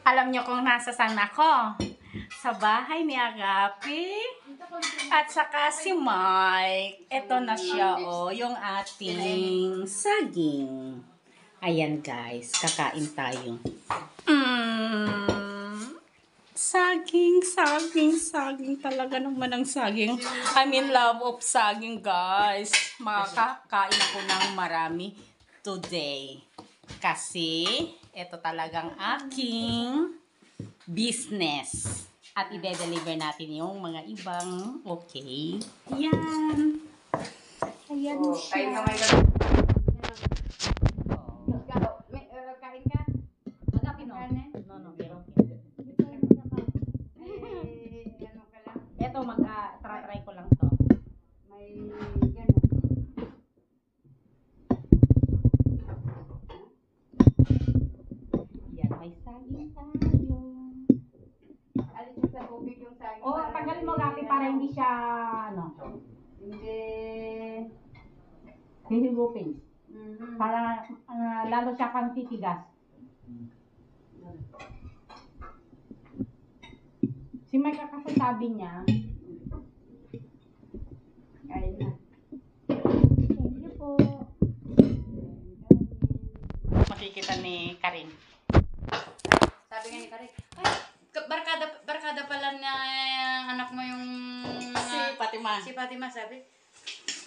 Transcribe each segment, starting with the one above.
Alam niyo kung nasaan ako? Sa bahay ni Agapi at saka si Mike. Ito na siya, oh, yung ating saging. Ayan guys, kakain tayo. Saging, saging, saging. Talaga naman ang saging. I'm in love of saging, guys. Makakain ako ng marami today. Kasi, ito talagang aking business. At ide-deliver natin yung mga ibang okay. Yan. Ayan siya. Kain ka? Agapin no? No, no, pero Ano ka lang? ito, try ko lang to. May gano'n. Yan, may saging tayo. Alisin sa tubig yung saging. Oh, tanggalin mo gapi para hindi siya, ano, Hindi. hihigupin. Mhm. Para lalo siya kang titigas. Si Mike kasi sabi niya, Kain na. thank you po. Makikita ni Karin. Sabi nga ni Karik, ay, barkada pala na anak mo yung Si Fatima. si Fatima, sabi.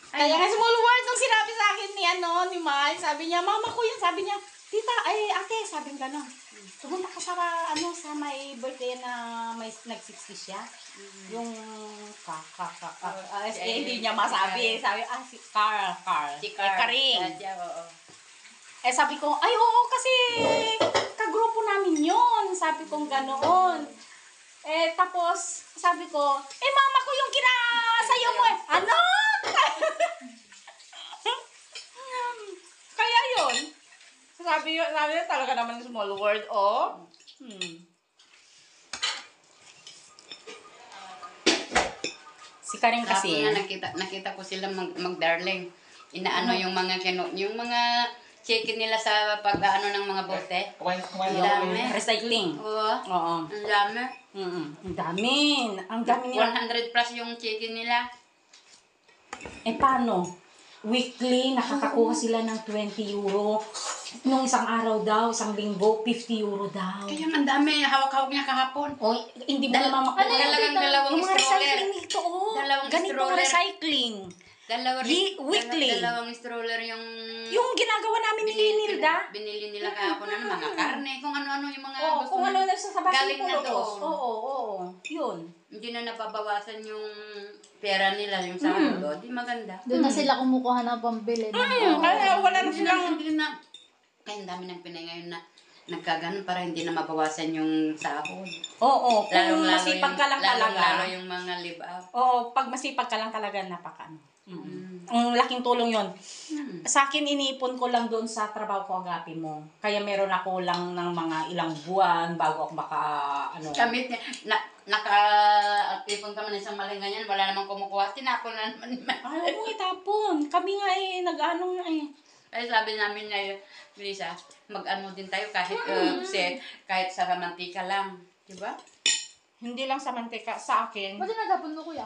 Kaya nga small words ang sinabi sa akin ni Mike. Sabi niya, mama ko yan. Sabi niya, tita, ay ate, sabi nga gano'n. Pumunta ka sa may birthday na may nag-60 siya. Yung hindi niya masabi. Sabi, si Carl. Si Karin. Oo. Sabi ko, ay oo, kasi kagrupo namin yon. Sabi ko ganoon. Tapos, sabi ko, mama ko yung kinasayaw mo eh. Ano? Kaya yun. Sabi niya talaga naman small word, oh. Si Karin kasi. Nakita ko sila mag-darling. Inaano yung mga chicken nila sa pag-ano ng mga bote. Ang dami. Recycling. Oo. Oo. Ang dami. Ang dami. Ang dami nila. 100 plus yung chicken nila. Paano? Weekly, nakakakuha sila ng 20 euro. Nung isang araw daw, isang linggo, 50 euro daw. Kaya ang dami. Hawak-hawak niya kahapon. O, hindi mo naman makuha. Dalawang Yung mga stroller. recycling dito, oh. Dalawang Ganito stroller. recycling. Weekly. Dalawang stroller yung Ginagawa namin ni Nilda. Binili nila kahapon mga karne, kung ano-ano yung mga Oo, gusto kung ano na- na sa basin galing na pulos. doon. Oo. Yun. Hindi na nababawasan yung pera nila, yung sahod. Di maganda. Doon na sila kumukuha ng pambili. Kaya wala na silang... Hindi na. Kaya ang dami ng Pinay ngayon na nagkaganon para hindi na mabawasan yung sahod. Oo, kung masipag ka lang talaga. Lalo yung mga live-out. Oo, pag masipag ka lang talaga, napaka-ano. Ang laking tulong yon. Sa akin, iniipon ko lang doon sa trabaho ko, Agapi mo. Kaya meron ako lang ng mga ilang buwan bago ako Kami, naka-ipon kami ng isang maling ganyan, wala namang kumukuha, tinapon na naman. Ayaw mo itapon. Kami nga nag-ano nga Kaya sabi namin na Lisa, mag-ano din tayo kahit kahit sa mantika lang. Diba? Hindi lang sa mantika, sa akin. Pwede nagapon mo, kuya?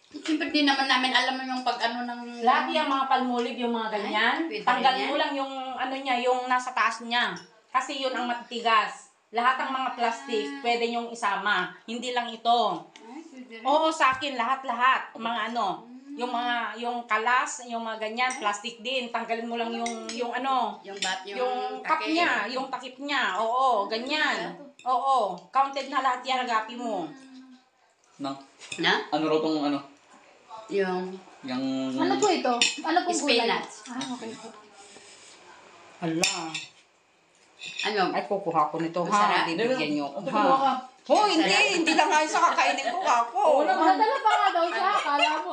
Siyempre din naman namin alam mo yung pag-ano ng... Lahat yung mga palmolive, yung mga ganyan, Ay, pwede tanggalin rin mo lang yung ano niya, yung nasa taas niya. Kasi yun ang matitigas. Lahat ng mga plastic, pwede nyong isama. Hindi lang ito. Oo, sa akin, lahat. Mga yung kalas, yung mga ganyan, plastic din. Tanggalin mo lang yung yung cup niya, yung takip niya. Oo, ganyan. Oo, counted na lahat yan, Agapi mo. Na? Na? Ano raw tong ano? Yung Ano po ito? Ano pong gulay? spinach. Okay. Hala. Ano? Ay, kukuha ko nito, Masarap. ha? Bibigyan niyo ako, Ito, ha? kumuha ka. Oh, hindi lang nga sa kakainin ko, ako. Nadala pa nga daw siya, akala mo.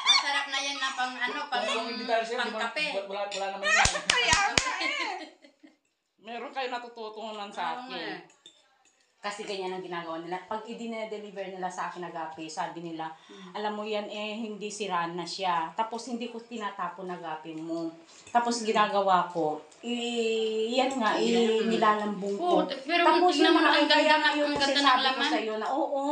Masarap na yan na pang Hindi tayo siya, di ba? kape. Wala naman yan. Kaya nga eh. Meron kayo natututunan sa akin. Kasi ganyan ang ginagawa nila. Pag i-deliver nila sa akin agape, sabi nila, alam mo yan hindi sira na siya. Tapos hindi ko tinatapon agape mo. Tapos ginagawa ko, yan nga, nilalambong ko. Pero Tapos tingnan mo, ang kaya ganda yun ang kasi ganda ng sabi ko laman. sa'yo na, oo.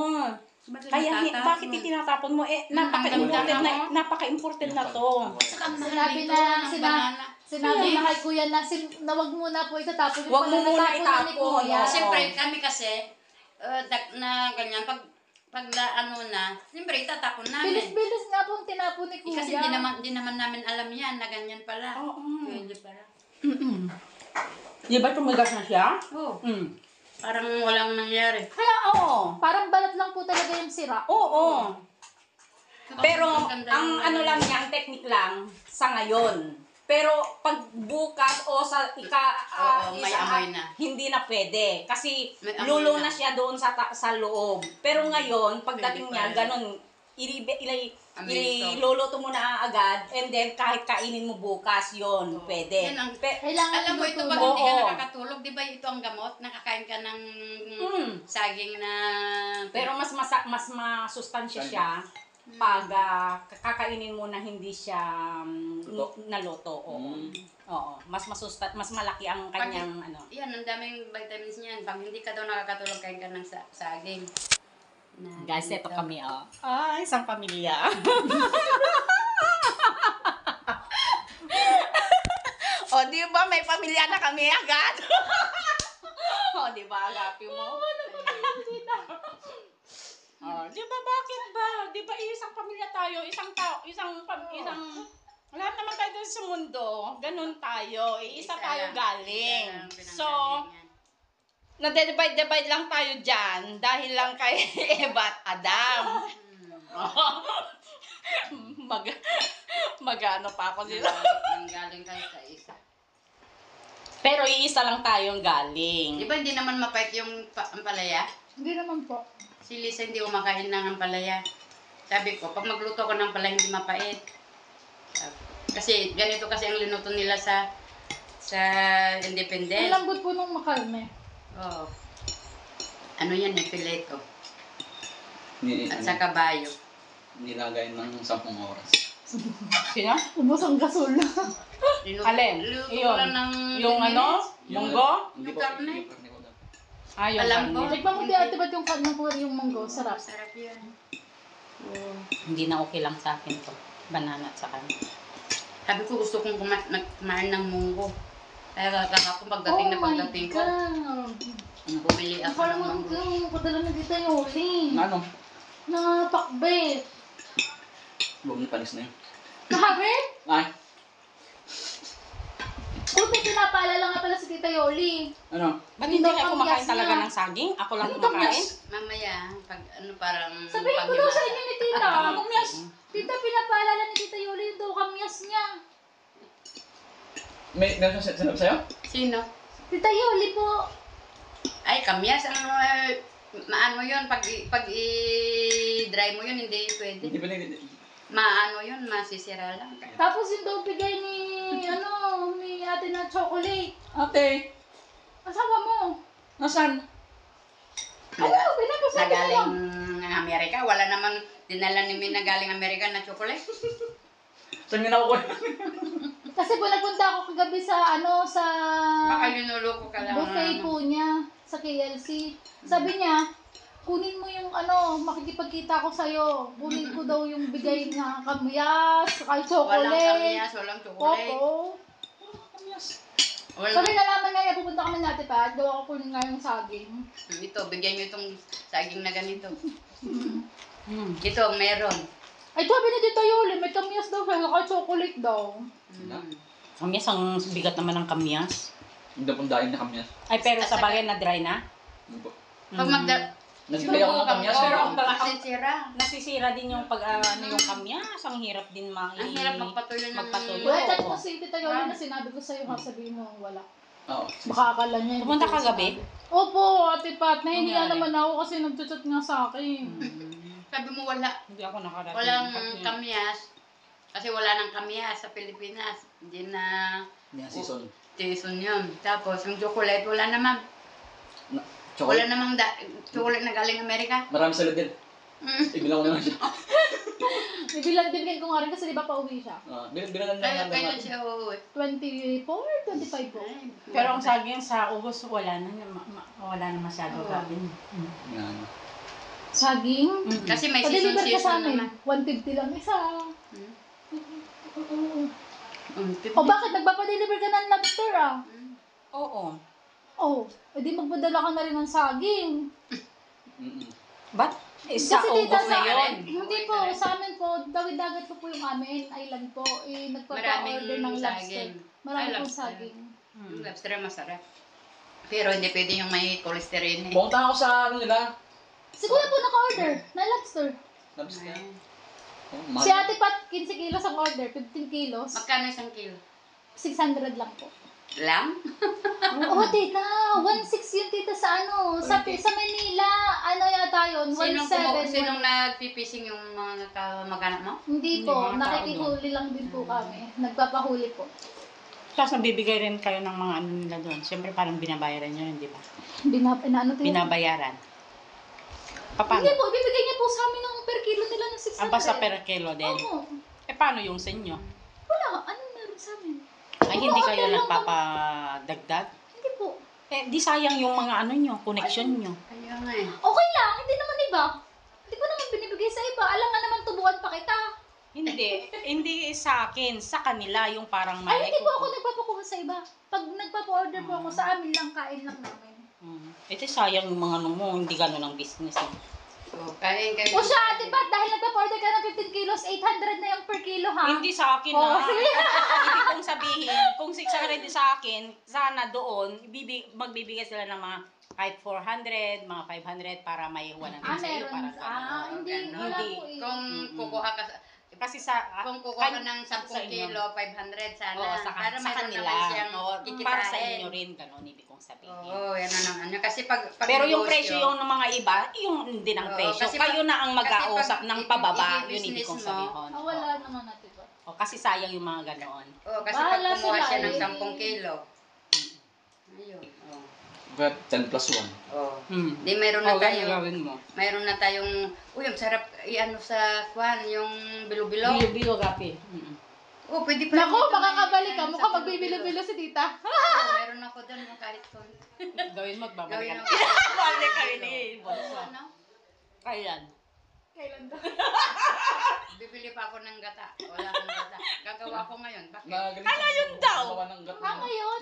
Bakit Kaya natatapon? bakit itinatapon mo? Napaka-important na, napaka-important na to. Saka ang mahal Sinabi dito, na, ng banana. sinabi na kay kuya na, na wag muna po itatapon. Wag mo muna Natapon na ni itapon, kuya. oo. Siyempre, kami kasi, na ganyan, pag siyempre itatapon namin. Bilis-bilis nga pong tinapon ni kuya. Kasi di naman namin alam yan, na ganyan pala. Oo. Pwede pala. Di ba tumigas na siya? Oo. Mm. Parang walang nangyari. Kaya oo. Parang balat lang po talaga yung sira. Oo. Pero ganda ang yung- ano lang niya, ang technique lang sa ngayon. Pero pag bukas o sa Oo, may amoy na. hindi na pwede. Kasi May amoy lulo na na. siya doon sa loob. Pero ngayon, pagdating Pwede niya, pa rin. ganun, Amiso. iluluto mo na agad and then kahit kainin mo bukas yon pwede. Yan ang, Kailangan alam mo ito iluto pag mo. hindi ka Oo. nakakatulog, di ba ito ang gamot? Nakakain ka ng saging na... Pero mas masustansya siya pag kakainin mo na hindi siya Luto. naluto. Oo. Oo, mas malaki ang kanyang ano. Yan, ang daming vitamins niyan. Pag hindi ka daw nakakatulog, kain ka ng saging. Guys, ito kami isang pamilya. O, di ba may pamilya na kami agad? O, di ba agapi mo? Di ba bakit ba? Di ba isang pamilya tayo, isang lahat naman tayo dun sa mundo. Ganun tayo. Isa tayo galing. So, nade-divide lang tayo dyan dahil lang kay Eva at Adam. Mag-ano pa ako nila. Ang galing kayo sa isa. Pero iisa lang tayong galing. Di ba hindi naman mapait yung ampalaya? Hindi naman po. Si Lisa hindi kumakain ng ampalaya. Sabi ko, pag magluto ko ng ampalaya, hindi mapait. Kasi ganito kasi ang linuto nila sa Ang Independence. lambot po nung makalme. Oo. Ano yan eh, fileto. At sa Ano, kabayo. nilagay ng 10 oras. Sino? Ubus ang gasol. Alin? Linuto ko Iyon. lang ng Yung 10 ano? minutes. Munggo? Hindi Yung po, karne. hindi karne ko dapat. Yung Alam karne. ko. Tikman mo di ate ba't yung kanang po yung munggo? Sarap. Sarap yan. Oo. Hindi na okay lang sa akin to. Banana at saka. Sabi ko gusto kong kumain ng munggo. Kaya kakapon pagdating na pagdating ko, bumili ako ng munggo. Padala na dito yung huli. Ano? Na pakbet. Huwag na panis na yun. Kahabit? Ay, Kung may pinapaalala nga pala si Tita Yoli. ano? Ba't hindi kayo kumakain Kamyas talaga niya. ng saging? Ako lang Ano kumakain? kamyas? Mamaya, pag ano parang... Sabihin ko daw sa inyo ni Tita. Kamyas. Tita, pinapaalala ni Tita Yoli yung daw kamyas niya. May sinabi sa'yo? Sino? Tita Yoli po. Ay, kamyas. Ang maano yun, pag i-dry mo yun, hindi pwede. Hindi ba hindi? Maano yun, masisira lang. Tapos yung daw bigay ni ate na chocolate. Ate, Asawa mo. nasan? Ano, pinapasama Nagaling lang. Amerika. Wala namang dinala ni Min na galing Amerika na chocolate. Saan nga nakukuha? Kasi po nagpunta ako kagabi sa Baka linuloko ka lang. buffet po niya sa KLC. Sabi niya, kunin mo yung makikipagkita ko sa'yo. Kunin ko daw yung bigay na kamyas, kay Walang chocolate. kamyas, walang chocolate. Opo. Walang... Sabi nalaman nga niya, pupunta kami natin pa, daw ako kunin nga yung saging. Ito, bigyan nyo itong saging na ganito. Ito, meron. Ay, sabi ni Tita Yoli, may kamyas daw siya, kay chocolate daw. Kamyas, ang bigat naman ng kamyas. Hindi pong daing na kamyas. Ay, pero sa bagay na dry na? Ano po? Pag Nagbigay ako ng kamyas. Pero Pero ang masisira. nasisira din yung yung kamyas. Ang hirap din Ang hirap magpatuloy ng... magpatuloy. Wala, chat mo si Tita Yoli na sinabi ko sa'yo, ha, sabihin mo, wala. Oo. Baka akala niya. Pumunta hindi ko ka gabi? sinabi. Opo, Ate Pat, nahihiya Nangyari? naman ako kasi nagchat nga sa akin. Sabi mo wala. Hindi ako nakarating. Walang kamyas. Kasi wala nang kamyas sa Pilipinas. Hindi na May season. season yun. Tapos yung chocolate, wala naman. Wala Chocolate. namang chocolate na galing Amerika. Marami sila din. Ibilang ko naman siya. Bibigyan ko nga rin kasi di ba pauwi siya? Bilangan Kaya lang kailan natin. siya uuwi? 24, 25 po. Pero ang saging sa August, wala na masyado Oo. gabi. Yan. Saging. Kasi may Pa-deliver ka sa season amin. naman. 150 lang isa. Hmm. O bakit nagpapadeliver ka ng lobster ah? Oo. Oh, edi magpadala ka na rin ng saging. Ba't? Sa Kasi tita August na sa yun. hindi po, sa amin po, dagat po yung amin, island po. Nagpapa-order ng lobster. saging. Marami Ay, pong lobster. saging. Yung lobster ay masarap. Pero hindi pwede yung may cholesterol eh. Pumunta ako sa ano nila. Si Kuya po naka-order ng lobster. Lobster. Ay. Oh, Si mahal. Ate Pat, 15 kilos ang order, 15 kilos. Magkano isang kilo? 600 lang po. Lang? Oo, tita. 1.6 yung tita sa ano. Sa Manila. Ano yata yun? 1.7. Sinong nagpipising yung mga kamag-anak mo? Hindi Hindi, po. mga tao Nakikihuli lang din po kami. Nagpapahuli po. Tapos nabibigay rin kayo ng mga ano nila doon. Siyempre parang binabayaran nyo yun, di ba? Ano to yun? Binabayaran. Paano? Hindi po. Ibibigay niya po sa amin ng per kilo nila ng 600. Ah, basta per kilo din. Oo. Eh, paano yung sa inyo? Wala. Anong meron sa amin? Ay, hindi kayo Oo, nagpapadagdag? Hindi po. Eh, di sayang yung mga ano nyo, connection nyo. Kaya nga eh. Okay lang. Hindi naman iba. Hindi ko naman binibigay sa iba. Alam nga naman tubuan pa kita. Hindi sa akin, sa kanila yung parang Ay, may hindi po ako nagpapakuha sa iba. Pag nagpapa-order po ako sa amin lang, kain lang namin. Ito sayang yung mga ano mo, hindi gano'n ang business. Eh. So, kain kayo. O siya, Ate Pat, dahil nagpapa-order ka ng 15 kilos, 800 na yung per kilo, ha? Hindi sa akin Oh, na. sige. Ibig kong sabihin, kung 600 sa akin, sana doon, magbibigay sila ng mga kahit 400, mga 500 para may 100 Ah, sa iyo. meron. Parang Ah, gano'n. hindi. Ganun. Wala Hindi. po eh. Kung kukuha ka Kasi sa... kung kukuha ka ng sa 10 inyo. kilo, 500 sana. Oo, sa, para sa meron kanila. naman siyang Oo, kikitain. para sa inyo rin, gano'n, ibig kong sabihin. Oo, yan ang ano. Kasi pag Pero yung negosyo, presyo yung ng mga iba, yung hindi ng Oo, presyo. kasi Kayo na ang kasi mag-ausap pag ng pababa, yun i-business ibig kong mo, sabihin. Ah, wala naman, Ate Pat. O, kasi sayang yung mga ganoon. Oo, kasi Bahala pag kumuha sila siya ng eh. 10 kilo. Ayun. Oo. But 10 plus 1. Oo. Hmm. Di mayroon na tayo. gawin mo. Mayroon na tayong, uy, ang sarap i-ano sa kwan, yung bilo-bilo. Bilo gapi. Oh, pwede pa. Naku, dito makakabalik ka. sa Mukhang bilo-bilo. magbibilo-bilo si tita. Oo, mayroon ako doon kahit kon. Gawin mo at babalik Gawin ka. ako. Balik ka rin eh. Ano? Kailan? Kailan daw? Bibili pa ako ng gata. Wala akong gata. Gagawa ko ngayon. Bakit? Ngayon daw. Ngayon,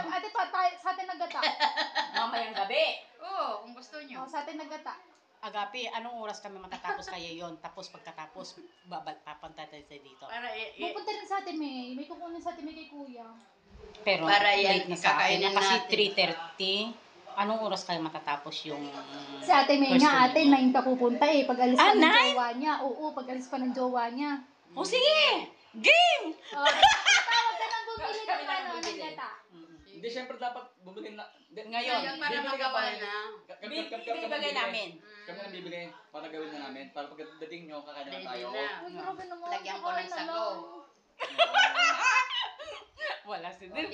Ate Pat, sa atin nagata. Mamayang gabi. Oo, kung gusto nyo. Sa atin nagata. Agapi, anong oras kami matatapos kaya yon? Tapos pagkatapos, papunta tayo dito. Para Pupunta rin sa atin, May kukunin sa atin, May kay Kuya. Pero Para yan, late na sa akin. kakainin Kasi natin. 3:30. Anong oras kayo matatapos yung... Si Ate May nga, ate, 9 pa pupunta eh. Pag alis pa Ah, ng 9? jowa niya. Oo, pag alis pa ng jowa niya. O sige! Game! Tawag ka nang bumili Kami ng na ano, ng bibili. gata. Hindi, syempre dapat bumili na. Ngayon, Ngayon, para bibili ka magawa pa rin. na. bibigay namin. Kami na bibili para gawin na namin. Para pagdating nyo, kakain na tayo. Uy, grabe naman. Lagyan ko ng kakain na sago. lang. Wala si Pag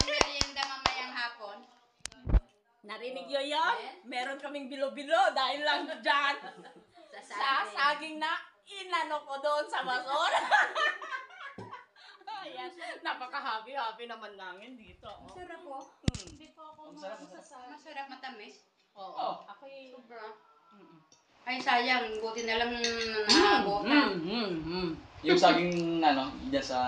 merienda mamayang hapon, Narinig nyo yan? Meron kaming bilo-bilo dahil lang dyan. Sa saging na inano ko doon sa basura. Ayan, napaka-happy naman namin dito. Oh. masarap po. Hindi po ako Masarap, masasarap. Masarap matamis. Oo. Ako'y... Sobra. Ay, sayang. Buti na lang naabutan. Yung saging, ano, dyan sa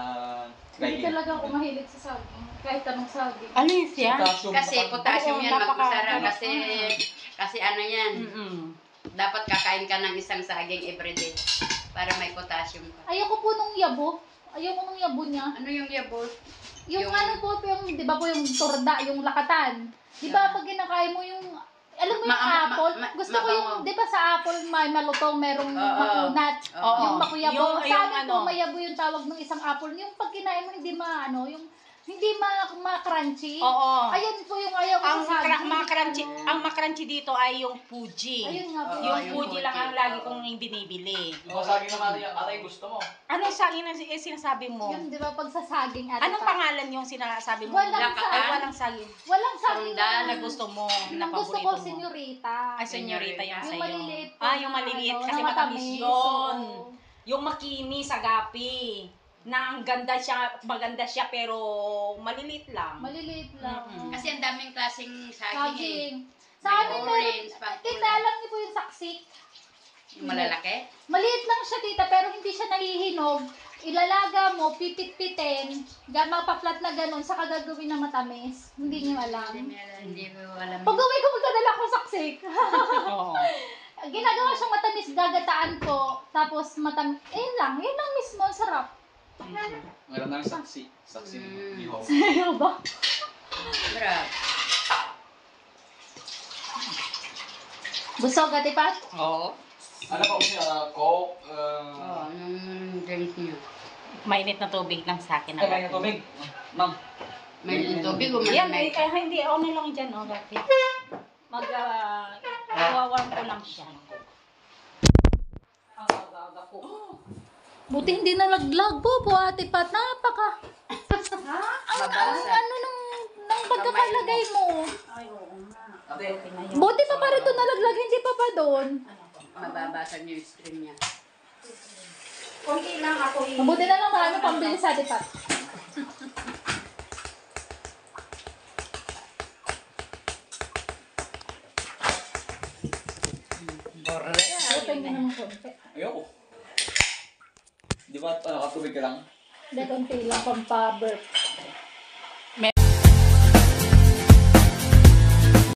Hindi kainin. talaga ako mahilig sa saging. Kahit anong saging. Alis yan? Potassium, Kasi kapag- potassium Oo, yan napaka- magkusara. Kasi ano yan. Dapat kakain ka ng isang saging everyday para may potassium ka. Ayoko po nung yabo. Ayoko nung yabo niya. Ano yung yabot? Yung, Yung- ano po, yung, di ba po yung torda, yung lakatan. Di ba pag kinakain mo yung, alam mo yung apple? Gusto ko yung, mabango. di ba sa apple may malutong, merong Oo. makunat. Oo. Yung makuyabo. Yung- Sa yung amin ano. po, mayabo yung tawag ng isang apple. Yung pag kinain mo, hindi ma-crunchy. Oo. Ayan po yung ayaw ko Ang sa saging. crunchy, ang crunchy dito ay yung Fuji. Ayun nga po. Yung yung Fuji lang Fuji. ang lagi kong binibili. Yung saging naman yung atay gusto mo. Ano sa sinasabi mo? Yun, di ba, pag sa saging ate Anong pa. pangalan yung sinasabi mo? Walang Ay, saging. walang saging. Walang saging Sandal Na gusto mo, na Ang gusto ko, paborito mo. senyorita. Ay, senyorita yung Yung sa'yo. maliliit po Ah, yung na maliliit ano, kasi na matamis matamis, yun. oo. Yung makinis sa gapi. Na ang ganda siya, maganda siya pero maliliit lang. Maliliit lang. Mm-mm. Kasi ang daming klaseng saging eh. Saging. Sa May amin, orange, meron, pang tita, kulay. alam niyo po yung saksik. Yung malalaki. Maliit lang siya, tita, pero hindi siya nahihinog. Ilalaga mo, pipit-pitin, mapaplat na ganun, saka gagawin na matamis. Hindi niyo alam. Hindi mo alam. Pag uwi ko, magdadala ko saksik. Oo. Ginagawa siyang matamis, gagataan ko, tapos matamis, yun lang mismo, ang sarap. Meron namin saksi. Saksi ni Ho. Ayaw ba? Sarap. Busog, ate Pat? Oo. Ano pa usi? Coke? Oo, anong drink niyo? Mainit na tubig lang sa akin. Ay, may tubig. Ma'am. May tubig o Yan, malamig? kaya hindi, na lang dyan, gapi. Iwawarm ko lang siya. Ang aga ko. Buti hindi nalaglag po, ate Pat. Napaka. Ang Mabasa. ano nung pagkakalagay mo. Ay, oo nga. Ate. Buti pa rito nalaglag, hindi pa doon. Mababasag yung stream niya. Konti lang ako Mabuti na lang marami pambili sa ate Pat. Open ka naman konti. Ayoko. Di ba, katubig ka lang? Hindi, konti lang, pampaburp.